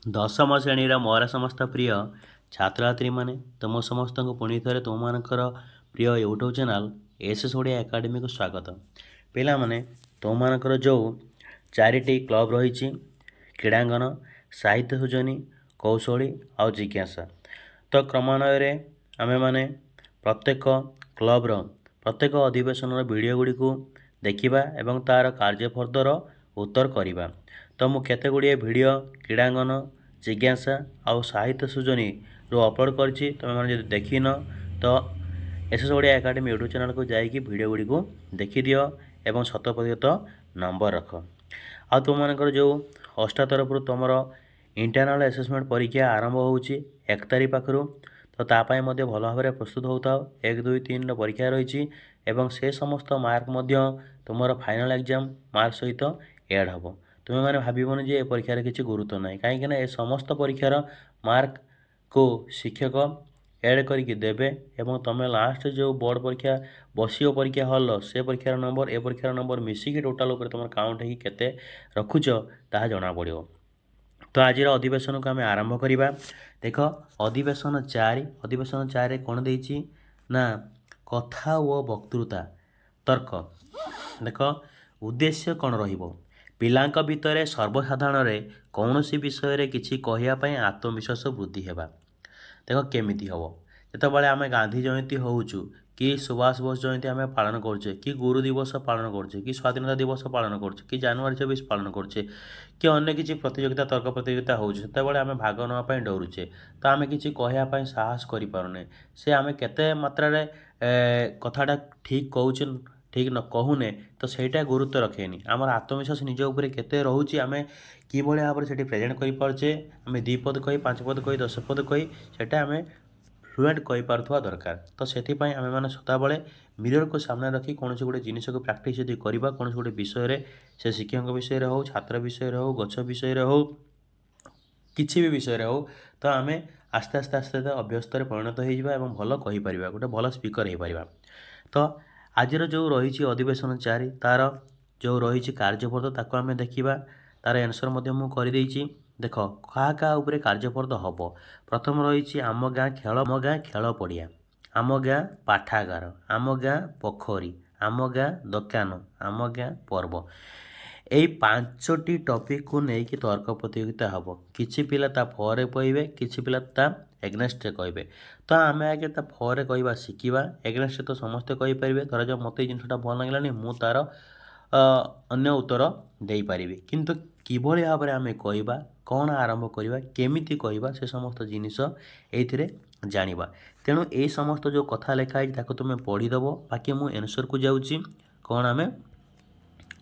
दशम श्रेणीर मोर समस्त प्रिय छात्र छात्री मैंने तुम समस्त को पुणी थे तुम मानकर प्रिय YouTube channel SS Odia academy को स्वागत। पिला माने तुम मानकर जो चारिटी क्लब रही क्रीड़ांगन साहित्य सृजनी कौशली आउ जिज्ञासा तो क्रमान्वय आमे माने प्रत्येक क्लब्र प्रत्येक अधिवेशन वीडियो गुड़ी को देखा एवं तार कार्यफर्दर उत्तर करवा। तो मुझे केते गुड़िए वीडियो क्रीड़ांगन जिज्ञासा आउ साहित्य सृजनी रो अपलोड करछि। तुम मैंने जब देखिन तो SS Odia academy YouTube channel को जाइए वीडियो गुड़ी को देखी दियो एवं 100% नंबर रख। आ तुम मानकर जो अष्टा तरफ तुमर इंटरनल असेसमेंट परीक्षा आरंभ होउछि 1 तारीख पाखरु तो तापाई मध्य भल भाव प्रस्तुत होता 1 2 3 परीक्षा रही एवं से समस्त मार्क मध्य तुमर फाइनल एग्जाम मार्क सहित एड हम। तुम्हें मैंने भावन जे परीक्षार किसी गुरुत्व ना कहीं ए समस्त परीक्षार मार्क को शिक्षक एड करके देवे एवं तुम लास्ट जो बोर्ड परीक्षा बसियो परीक्षा हल से परीक्षार नंबर ए परीक्षार नंबर मिसिकी टोटाल उपर तुम काउंट हो केते रखुच ताहा जना पड़ो। तो आज अधिवेशन को आम आरंभ करवा। देख अधिवेशन 4 कौन देछि ना कथा व वक्तृता तर्क। देख उद्देश्य कौन रहिबो पिलांक भितर सर्वसाधारण कौन सी विषय किसी कहवाई आत्मविश्वास वृद्धि हेबा। देख केमिति हम जिते आम गांधी जयंती होउचु कि सुभाष बोस जयंती आम पालन करछे कि गुरु दिवस पालन करछे कि स्वाधीनता दिवस पालन करछे कि जनवरी 24 पालन करछे कि अन्य किसी प्रतियोगिता तर्क प्रतियोगिता होउछे सेतेबेले आम भाग नापी डरुचे तो आम किसी कहवाई साहस करें से आम केते मात्रा कथाटा ठीक कहूचे ठीक न कहूने तो सहीटा गुरुत्व रखेनि आमर आत्मविश्वास निज उपरे केते रहूची आम कि भाव से प्रेजेंट करें आम 2 पद कही 5 पद कही 10 पद कही सेटा आम फ्लुएंट कही पारुथवा दरकार। तो सेथिपाई आमे माने सदाबले मिरर को सामने रखी कौन गोटे जिनिस को प्रैक्टिस यदि करवा कौन गोटे विषय से शिक्षक विषय हो छात्र विषय हो गछ विषय हो किसी भी विषय हो तो आम आस्ते आस्ते आस्ते अभ्यस्त परिणत हो भल कहीपर गोटे भल स्पीकर हो पार। तो आज जो रही अधिवेशन 4 तार जो रही कार्यफर्द ताको आम देखा तार एनसर मुझे देख क्या उपरे कार्यफर्द हम। प्रथम रही आम गाँ खेल पड़िया आम गाँ पाठागार आम गाँ पोखरी आम गाँ दोकान आम गाँ पर्व यही 5टी टॉपिक को लेकिन तर्क प्रतियोगिता हम। किसी पिला ता फरे कहबे किसी पिला ता एग्नेस्ट कहे तो आम आगे ता फरे कहवा शिखा एग्नेस्ट तो समस्ते कहीपर धर जो मत जिनटा भल लगे मु तार अन्य उत्तर दे पारि किंतु किभली भाव में आम कहवा कौन आरंभ करवा केमिति कहवा से समस्त जिनिस ये जानिबा। तेणु ये समस्त जो कथा लिखाई ताको तुम पढ़ीदेव बाकी मु एनसर को जाऊँगी कौन आम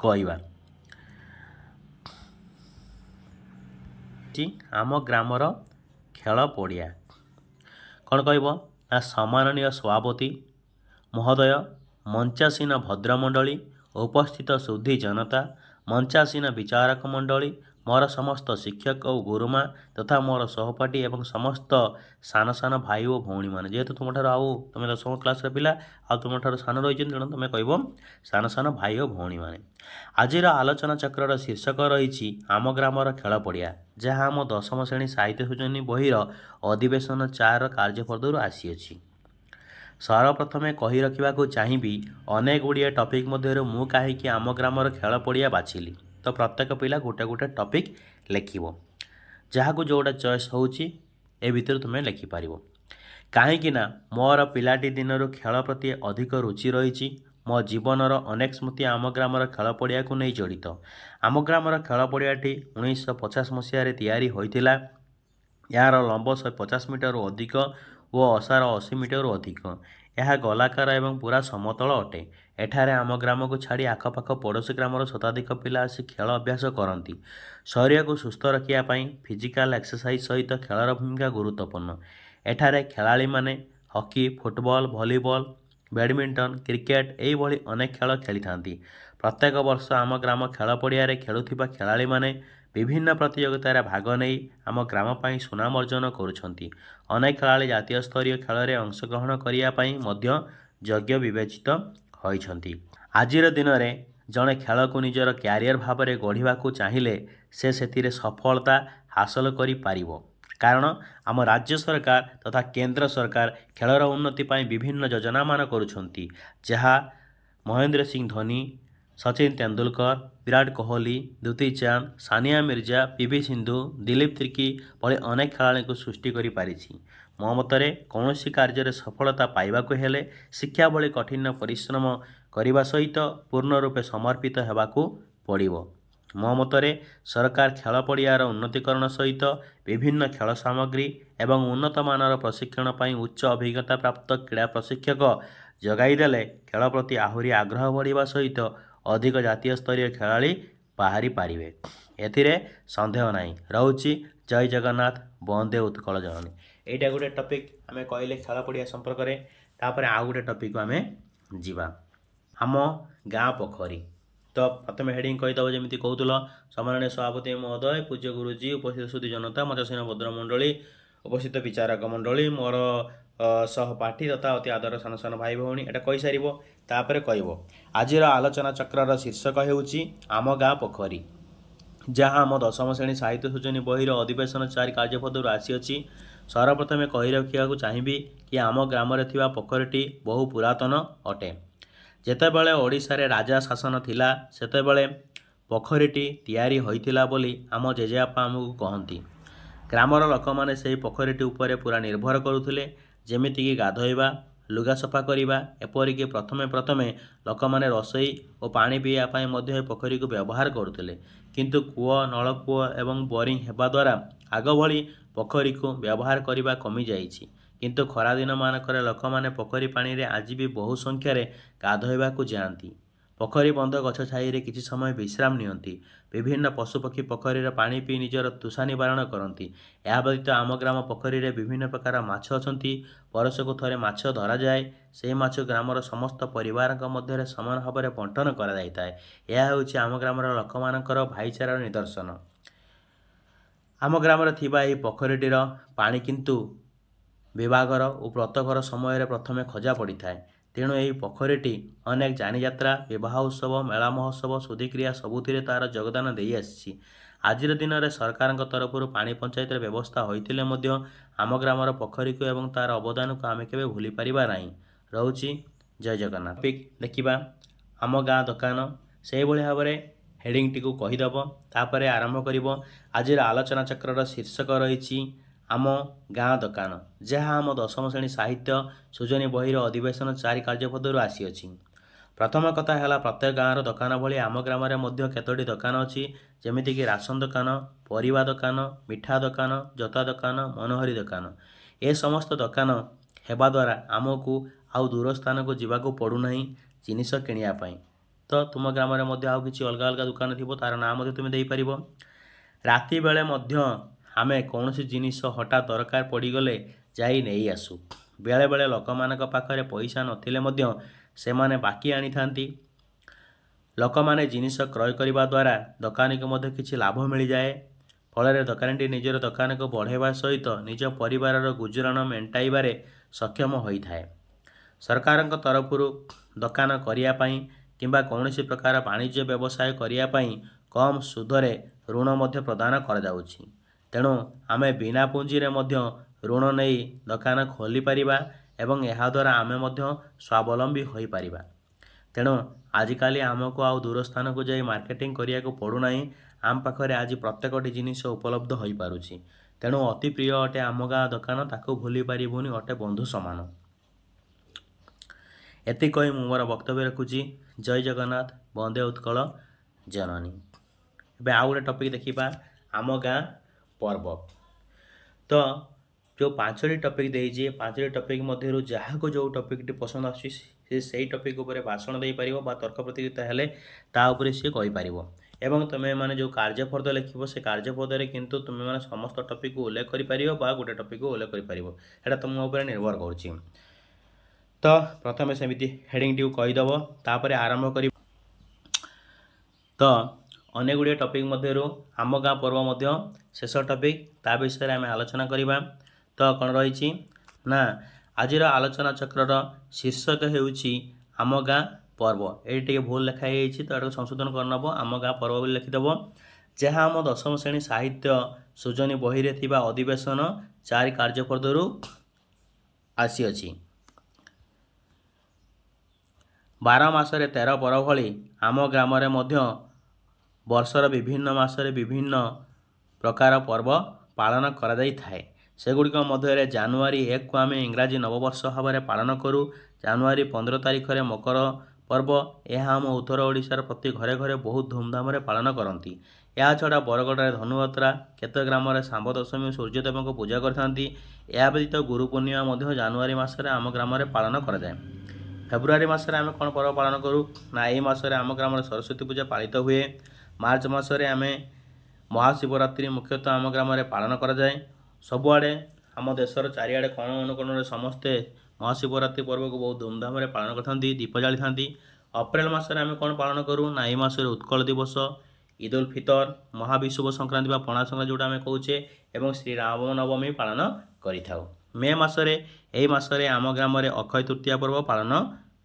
कहवा। आम ग्रामर खेल पड़िया कौन कह सम्माननीय सभापति महोदय मंचासीन भद्रमंडली उपस्थित शुद्धि जनता मंचासीन विचारक मंडली मोर समस्त शिक्षक और गुरुमा तथा मोर सहपाठी एवं समस्त सान सान भाई और भौणी मैंने जेहेतु तुम आउ तुम 10वीं क्लास पिला आ तुम सान रही तेणु तुम कह सान सान भाई और भौणी मैंने। आज आलोचना चक्र शीर्षक रही आम ग्रामर खेल पड़िया जहाँ आम 10म श्रेणी साहित्य सृजनी बहिर अधिवेशन 4 कार्यफर्दर आसी। सर्वप्रथमे कही रखा चाहिए अनेक गुड़िया टॉपिक मध्य मु कहीं आम ग्रामर खेल पड़िया बाछिली तो प्रत्येक पिला गोटे गोटे टॉपिक लिखिबो जहाँ को जोड़ा चॉइस होउची ए भितर तुम लिखिपार कहीं मोर पिलाटी दिन खेल प्रति अधिक रुचि रही मो जीवनर अनेक स्मृति आम ग्रामर खेल पड़िया को नहीं जड़ित। आम ग्रामर खेल पड़ियाटी 1950 मसीह तैयारी होइथिला। यार लंब 150 मीटर अधिक वो असार 80 मीटर अधिक यह गोलाकार एवं पूरा समतल अटे। एठारे आम ग्राम को छाड़ी आखपाख पड़ोशी ग्रामर शताधिक पिला आसी खेल अभ्यास करती। शरीर को सुस्थ रखापी फिजिकाल एक्सरसाइज सहित खेलर भूमिका गुरुत्वपूर्ण। एठारे खेलाड़ी माने hockey football volleyball badminton cricket यही अनेक खेल खेली था। प्रत्येक वर्ष आम ग्राम खेल पड़िया खेलुथिबा खेलाड़ी माने विभिन्न प्रतियोगितार भाग नहीं आम ग्राम पाई सुनाम अर्जन करुछंती। अनेक खेलाड़ी जातीय स्तरीय खेल में अंशग्रहण करने योग्य विवेचित होइछंती। आजिर दिन में जड़े खेल को निजर क्यारियर भाव में गढ़ा चाहिए ସେ ସେଥିରେ ସଫଳତା ହାସଲ କରିପାରିବ। କାରଣ ଆମ ରାଜ୍ୟ ସରକାର ତଥା କେନ୍ଦ୍ର ସରକାର ଖେଳର ଉନ୍ନତି ପାଇଁ ବିଭିନ୍ନ ଯୋଜନାମାନ କରୁଛନ୍ତି, ଯାହା ମହେନ୍ଦ୍ର ସିଂ ଧୋନି, ସଚିନ ତେନ୍ଦୁଲକର, ବିରାଟ କୋହଲି, ଦୁତି ଚାନ୍ଦ, ସାନିଆ ମିର୍ଜା, ପିଭି ସିନ୍ଧୁ, ଦିଲ୍ଲୀପ ତିର୍କି ଭଳି ଅନେକ ଖେଳାଳିଙ୍କୁ ସୃଷ୍ଟି କରିପାରିଛି। ମୋ ମତରେ କୌଣସି କାର୍ଯ୍ୟରେ ସଫଳତା ପାଇବାକୁ ହେଲେ ଶିକ୍ଷା ଭଳି କଠିନ ପରିଶ୍ରମ କରିବା ସହିତ ପୂର୍ଣ୍ଣ ରୂପେ ସମର୍ପିତ ହେବାକୁ ପଡ଼ିବ। ମୋ ମତରେ ସରକାର ଖେଳ ପଡ଼ିଆର ଉନ୍ନତିକରଣ ସହିତ ବିଭିନ୍ନ ଖେଳ ସାମଗ୍ରୀ ଏବଂ ଉନ୍ନତମାନର ପ୍ରଶିକ୍ଷଣ ପାଇଁ ଉଚ୍ଚ ଅଭିଜ୍ଞତା ପ୍ରାପ୍ତ କ୍ରୀଡ଼ା ପ୍ରଶିକ୍ଷକ ଯୋଗାଇ ଦେଲେ ଖେଳ ପ୍ରତି ଆହୁରି ଆଗ୍ରହ ବଢ଼ିବା ସହିତ ଅଧିକ ଜାତୀୟ ସ୍ତରୀୟ ଖେଳାଳି ବାହାରି ପାରିବେ। ଏଥିରେ ସନ୍ଦେହ ନାହିଁ। ରହୁଛି ଜୟ ଜଗନ୍ନାଥ, ବନ୍ଦେ ଉତ୍କଳ ଜନନୀ। ଏଇଟା ଗୋଟେ ଟପିକ୍ ଆମେ କହିଲେ ଖେଳ ପଡ଼ିଆ ସମ୍ପର୍କରେ। ତାପରେ ଆଉ ଗୋଟେ ଟପିକ୍ ଆମେ ଯିବା, ଆମ ଗାଁ ପୋଖରୀ। ତ ପ୍ରଥମେ ହେଡ଼ିଂ କହିଦେବ, ଯେମିତି କହୁଥିଲ, ସମ୍ମାନନୀୟ ସଭାପତି ମହୋଦୟ, ପୂଜ୍ୟ ଗୁରୁଜୀ, ଉପସ୍ଥିତ ସୁଧୀ ଜନତା, ମଞ୍ଚସୀନ ଭଦ୍ରମଣ୍ଡଳୀ, ଉପସ୍ଥିତ ବିଚାରକ ମଣ୍ଡଳୀ, ମୋର ସହପାଠୀ ତଥା ଅତି ଆଦର ସାନ ସାନ ଭାଇ ଭଉଣୀ, ଏଇଟା କହିସାରିବ। ତାପରେ କହିବ ଆଜିର ଆଲୋଚନା ଚକ୍ରର ଶୀର୍ଷକ ହେଉଛି ଆମ ଗାଁ ପୋଖରୀ, ଯାହା ଆମ ଦଶମ ଶ୍ରେଣୀ ସାହିତ୍ୟ ସୂଚନୀ ବହିର ଅଧିବେଶନ 4 କାର୍ଯ୍ୟପଦରୁ ଆସିଅଛି। ସର୍ବପ୍ରଥମେ କହି ରଖିବାକୁ ଚାହିଁବି କି ଆମ ଗ୍ରାମରେ ଥିବା ପୋଖରୀଟି ବହୁ ପୁରାତନ ଅଟେ। ଯେତେବେଳେ ଓଡ଼ିଶାରେ ରାଜା ଶାସନ ଥିଲା, ସେତେବେଳେ ପୋଖରୀଟି ତିଆରି ହୋଇଥିଲା ବୋଲି ଆମ ଜେଜେବାପା ଆମକୁ କହନ୍ତି। ଗ୍ରାମର ଲୋକମାନେ ସେହି ପୋଖରୀଟି ଉପରେ ପୁରା ନିର୍ଭର କରୁଥିଲେ, ଯେମିତିକି ଗାଧୋଇବା, ଲୁଗା ସଫା କରିବା, ଏପରିକି ପ୍ରଥମେ ଲୋକମାନେ ରୋଷେଇ ଓ ପାଣି ପିଇବା ପାଇଁ ମଧ୍ୟ ଏ ପୋଖରୀକୁ ବ୍ୟବହାର କରୁଥିଲେ। କିନ୍ତୁ କୂଅ, ନଳକୂଅ ଏବଂ ବୋରିଂ ହେବା ଦ୍ୱାରା ଆଗ ଭଳି ପୋଖରୀକୁ ବ୍ୟବହାର କରିବା କମିଯାଇଛି। କିନ୍ତୁ ଖରାଦିନମାନଙ୍କରେ ଲୋକମାନେ ପୋଖରୀ ପାଣିରେ ଆଜି ବି ବହୁ ସଂଖ୍ୟାରେ ଗାଧୋଇବାକୁ ଯାଆନ୍ତି। ପୋଖରୀ ବନ୍ଧ ଗଛ ଛାଇରେ କିଛି ସମୟ ବିଶ୍ରାମ ନିଅନ୍ତି। ବିଭିନ୍ନ ପଶୁପକ୍ଷୀ ପୋଖରୀର ପାଣି ପିଇ ନିଜର ତୃଷା ନିବାରଣ କରନ୍ତି। ଏହା ବ୍ୟତୀତ ଆମ ଗ୍ରାମ ପୋଖରୀରେ ବିଭିନ୍ନ ପ୍ରକାର ମାଛ ଅଛନ୍ତି। ବର୍ଷକୁ ଥରେ ମାଛ ଧରାଯାଏ। ସେହି ମାଛ ଗ୍ରାମର ସମସ୍ତ ପରିବାରଙ୍କ ମଧ୍ୟରେ ସମାନ ଭାବରେ ବଣ୍ଟନ କରାଯାଇଥାଏ। ଏହା ହେଉଛି ଆମ ଗ୍ରାମର ଲୋକମାନଙ୍କର ଭାଇଚାରାର ନିଦର୍ଶନ। ଆମ ଗ୍ରାମରେ ଥିବା ଏହି ପୋଖରୀଟିର ପାଣି କିନ୍ତୁ ବିବାହଘର ଓ ବ୍ରତଘର ସମୟରେ ପ୍ରଥମେ ଖୋଜା ପଡ଼ିଥାଏ। ତେଣୁ ଏହି ପୋଖରୀଟି ଅନେକ ଯାନିଯାତ୍ରା, ବିବାହ ଉତ୍ସବ, ମେଳା ମହୋତ୍ସବ, ଶୁଦ୍ଧିକ୍ରିୟା ସବୁଥିରେ ତା'ର ଯୋଗଦାନ ଦେଇ ଆସିଛି। ଆଜିର ଦିନରେ ସରକାରଙ୍କ ତରଫରୁ ପାଣି ପଞ୍ଚାୟତର ବ୍ୟବସ୍ଥା ହୋଇଥିଲେ ମଧ୍ୟ ଆମ ଗ୍ରାମର ପୋଖରୀକୁ ଏବଂ ତା'ର ଅବଦାନକୁ ଆମେ କେବେ ଭୁଲି ପାରିବା ନାହିଁ। ରହୁଛି ଜୟ ଜଗନ୍ନାଥ। ଟପିକ୍ ଦେଖିବା ଆମ ଗାଁ ଦୋକାନ। ସେହିଭଳି ଭାବରେ ହେଡ଼ିଂଟିକୁ କହିଦେବ, ତାପରେ ଆରମ୍ଭ କରିବ। ଆଜିର ଆଲୋଚନା ଚକ୍ରର ଶୀର୍ଷକ ରହିଛି ଆମ ଗାଁ ଦୋକାନ, ଯାହା ଆମ ଦଶମ ଶ୍ରେଣୀ ସାହିତ୍ୟ ସୂଚନୀ ବହିର ଅଧିବେଶନ 4 କାର୍ଯ୍ୟପଦରୁ ଆସିଅଛି। ପ୍ରଥମ କଥା ହେଲା, ପ୍ରତ୍ୟେକ ଗାଁର ଦୋକାନ ଭଳି ଆମ ଗ୍ରାମରେ ମଧ୍ୟ କେତୋଟି ଦୋକାନ ଅଛି, ଯେମିତିକି ରାସନ ଦୋକାନ, ପରିବା ଦୋକାନ, ମିଠା ଦୋକାନ, ଜୋତା ଦୋକାନ, ମନୋହରି ଦୋକାନ। ଏ ସମସ୍ତ ଦୋକାନ ହେବା ଦ୍ୱାରା ଆମକୁ ଆଉ ଦୂର ସ୍ଥାନକୁ ଯିବାକୁ ପଡ଼ୁନାହିଁ ଜିନିଷ କିଣିବା ପାଇଁ। ତ ତୁମ ଗ୍ରାମରେ ମଧ୍ୟ ଆଉ କିଛି ଅଲଗା ଅଲଗା ଦୋକାନ ଥିବ, ତା'ର ନାଁ ମଧ୍ୟ ତୁମେ ଦେଇପାରିବ। ରାତି ବେଳେ ମଧ୍ୟ ଆମେ କୌଣସି ଜିନିଷ ହଠାତ୍ ଦରକାର ପଡ଼ିଗଲେ ଯାଇ ନେଇ ଆସୁ। ବେଳେବେଳେ ଲୋକମାନଙ୍କ ପାଖରେ ପଇସା ନଥିଲେ ମଧ୍ୟ ସେମାନେ ବାକି ଆଣିଥାନ୍ତି। ଲୋକମାନେ ଜିନିଷ କ୍ରୟ କରିବା ଦ୍ୱାରା ଦୋକାନୀକୁ ମଧ୍ୟ କିଛି ଲାଭ ମିଳିଯାଏ। ଫଳରେ ଦୋକାନୀଟି ନିଜର ଦୋକାନକୁ ବଢ଼ାଇବା ସହିତ ନିଜ ପରିବାରର ଗୁଜୁରାଣ ମେଣ୍ଟାଇବାରେ ସକ୍ଷମ ହୋଇଥାଏ। ସରକାରଙ୍କ ତରଫରୁ ଦୋକାନ କରିବା ପାଇଁ କିମ୍ବା କୌଣସି ପ୍ରକାର ବାଣିଜ୍ୟ ବ୍ୟବସାୟ କରିବା ପାଇଁ କମ୍ ସୁଧରେ ଋଣ ମଧ୍ୟ ପ୍ରଦାନ କରାଯାଉଛି। ତେଣୁ ଆମେ ବିନା ପୁଞ୍ଜିରେ ମଧ୍ୟ ଋଣ ନେଇ ଦୋକାନ ଖୋଲିପାରିବା ଏବଂ ଏହାଦ୍ୱାରା ଆମେ ମଧ୍ୟ ସ୍ୱାବଲମ୍ବୀ ହୋଇପାରିବା। ତେଣୁ ଆଜିକାଲି ଆମକୁ ଆଉ ଦୂର ସ୍ଥାନକୁ ଯାଇ ମାର୍କେଟିଂ କରିବାକୁ ପଡ଼ୁନାହିଁ। ଆମ ପାଖରେ ଆଜି ପ୍ରତ୍ୟେକଟି ଜିନିଷ ଉପଲବ୍ଧ ହୋଇପାରୁଛି। ତେଣୁ ଅତି ପ୍ରିୟ ଅଟେ ଆମ ଗାଁ ଦୋକାନ, ତାକୁ ଭୁଲି ପାରିବୁନି, ଅଟେ ବନ୍ଧୁ ସମାନ। ଏତିକି କହି ମୁଁ ମୋର ବକ୍ତବ୍ୟ ରଖୁଛି। ଜୟ ଜଗନ୍ନାଥ, ବନ୍ଦେ ଉତ୍କଳ ଜନନୀ। ଏବେ ଆଉ ଗୋଟେ ଟପିକ୍ ଦେଖିବା, ଆମ ଗାଁ ପର୍ବ। ତ ଯେଉଁ 5ଟି ଟପିକ୍ ଦେଇଛି, 5ଟି ଟପିକ୍ ମଧ୍ୟରୁ ଯାହାକୁ ଯେଉଁ ଟପିକ୍ଟି ପସନ୍ଦ ଆସୁଛି ସେ ସେଇ ଟପିକ୍ ଉପରେ ଭାଷଣ ଦେଇପାରିବ ବା ତର୍କ ପ୍ରତିଯୋଗିତା ହେଲେ ତା ଉପରେ ସିଏ କହିପାରିବ। ଏବଂ ତୁମେମାନେ ଯେଉଁ କାର୍ଯ୍ୟପଦ ଲେଖିବ, ସେ କାର୍ଯ୍ୟପଦରେ କିନ୍ତୁ ତୁମେମାନେ ସମସ୍ତ ଟପିକ୍କୁ ଉଲ୍ଲେଖ କରିପାରିବ ବା ଗୋଟେ ଟପିକ୍କୁ ଉଲ୍ଲେଖ କରିପାରିବ। ଏଇଟା ତୁମ ଉପରେ ନିର୍ଭର କରୁଛି। ତ ପ୍ରଥମେ ସେମିତି ହେଡ଼ିଂଟିକୁ କହିଦେବ, ତାପରେ ଆରମ୍ଭ କରିବ। ତ ଅନେକ ଗୁଡ଼ିଏ ଟପିକ୍ ମଧ୍ୟରୁ ଆମ ଗାଁ ପର୍ବ ମଧ୍ୟ ଶେଷ ଟପିକ୍। ତା ବିଷୟରେ ଆମେ ଆଲୋଚନା କରିବା। ତ କ'ଣ ରହିଛି ନା, ଆଜିର ଆଲୋଚନା ଚକ୍ରର ଶୀର୍ଷକ ହେଉଛି ଆମ ଗାଁ ପର୍ବ। ଏଇଠି ଟିକେ ଭୁଲ ଲେଖା ହେଇଯାଇଛି, ତ ଏଟାକୁ ସଂଶୋଧନ କରିନେବ, ଆମ ଗାଁ ପର୍ବ ବୋଲି ଲେଖିଦେବ। जहाँ आम 10ମ श्रेणी साहित्य सुजनी बही रे थिबा अधिवेशन 4 कार्यपद्धरु आसीअछि। 12 मासरे 13 पर्व भली आम ग्राम रे मध्य वर्षर विभिन्न मासरे विभिन्न प्रकार पर्व पालन करा जाई थाए। सेगुड़िक मध्य जानुआरी 1 को आम इंग्राजी नववर्ष भाव में पालन करूँ। जानुआरी 15 तारिख में मकर पर्व यह आम उत्तर ओडिशार प्रति घरे घरे बहुत धूमधाम पालन करती। या छड़ा बरगड़े धनुयात्रा केत ग्राम सांब दशमी सूर्यदेव को पूजा करथांती। या व्यतीत गुरु पूर्णिमा जानुआरी मासरे आम ग्राम पालन करा जाए। फेब्रुआरी मासरे आम कौन पर्व पालन करूँ ना यही मासरे आम ग्राम सरस्वती पूजा पालित हुए। मार्च मासरे आम महाशिवरात्रि मुख्यतः आम ग्राम पालन करा जाए। सबुआड़े आम देशर चारिआडे कोण अनुकोण समस्ते महाशिवरात्रि पर्व को बहुत धूमधाम पालन करते, दीप जाली था। अप्रैल मासरे आम कौन पालन करूँ ना यही मासरे उत्कल दिवस, ईद उल फितर, महाविषुव संक्रांति बा पणा संक्रांति जोटा आम कहे और श्री राम नवमी पालन करिथाउ। मे मासरे यही मासरे आम ग्राम अक्षय तृतीया पर्व पालन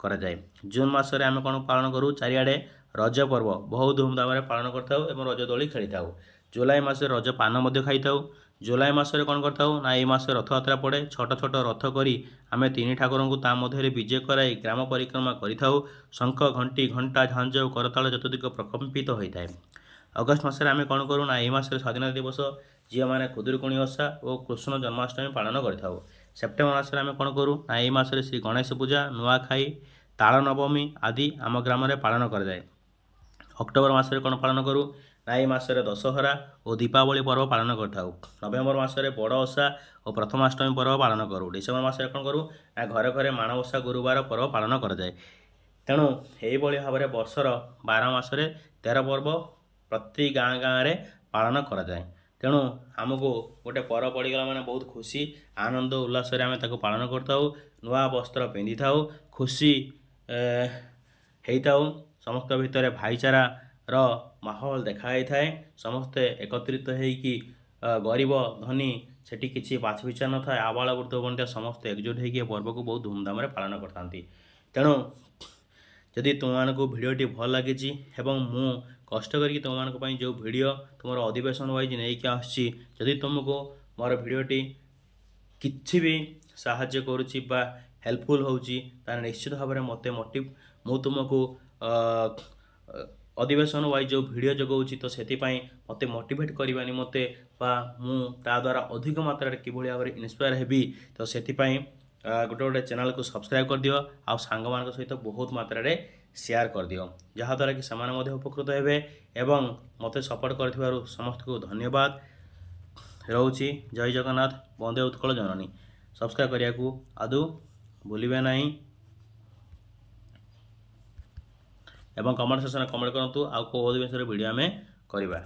करा जाए। जून मासरे आम कौन पालन करूँ चारिआडे रज पर्व बहुत धूमधाम पालन करथाउ एवं रज दोली खेली थाउ। जुलाई मासरे रज पान खाई थाउ। जुलाई मासरे कौन करथाउ ना यही मासरे रथयात्रा पड़े। छोट छोट रथ करी आम 3 ठाकुर को ता मध्य विजय कराई ग्राम परिक्रमा करिथाउ। शंख घंटी घंटा झांझ और करताल चतुर्दिक प्रकम्पित होता है। अगस्ट मासरे आम कौन करूँ ना यही मासरे स्वाधीनता दिवस झील मैंने खुदुरुकुणी ओषा और कृष्ण जन्माष्टमी पालन करिथाउ। सेप्टेम्बर मासरे आम कौन करूँ ना यही मासरे श्री गणेश पूजा, नुआखाई, ताल नवमी आदि आम ग्राम पालन कर जाए। अक्टोबर मासरे कौन पालन करूँ ना यही मासरे दशहरा और दीपावली पर्व पालन करथाउ। नवेम्बर मासरे बड़ ओषा और प्रथमाष्टमी पर्व पालन करूँ। डिसेम्बर मासरे कौन करूँ ना घरे घरे माणवसा गुरुवार पर्व पालन कर जाए। तेणु यही भाव में वर्षर 12 मासरे 13 पर्व प्रति गाँ गाँव में पालन करा जाए। तेणु आमको गोटे पर्व पड़गला मैंने बहुत खुशी आनंद उल्लास आम पालन करताऊ। नुआ वस्त्र पिंधि थाउ, खुशी होताऊ। समस्त भितर भाईचारा रो माहौल देखाई थाए। समस्ते एकत्रित होइकी गरीब धनी सेठी किसी बाछ विचार न था। आबाल वृद्ध बनिता समस्ते एकजुट होइकी पर्व को बहुत धूमधाम पालन करथांती। तेणु जदि तुमको भिडियोटी भल लगी एवं मु कष्ट करके तुम जो वीडियो तुम अधिवेशन वाइज नहीं आसी जदि तुमको मोर भिडियोटी किसी भी साहाय्य करुच्ची बा हेल्पफुल होची तार निश्चित भाव में मत मोटिव मु तुमको अधिवेशन वाइज जो वीडियो जगाऊँगी तो से मत मोटिवेट करवा निमते बा मु ता द्वारा अधिक मात्रा कि भाव में इन्स्पायर हेबी तो से गोटे गोटे चैनल को सब्सक्राइब कर दियो आ सांग मान सहित बहुत मात्रा रे शेयर कर दियो जहाँद्वारा कि से उपकृत हेबे एवं मत सपोर्ट कर समस्त को धन्यवाद रोची। जय जगन्नाथ, वंदे उत्कल जननी। सब्सक्राइब करिया को आदौ भूलिबे नहीं एवं कमेंट सेक्शन में कमेंट करंतु आ को अधिवेशन वीडियो आमे करबा।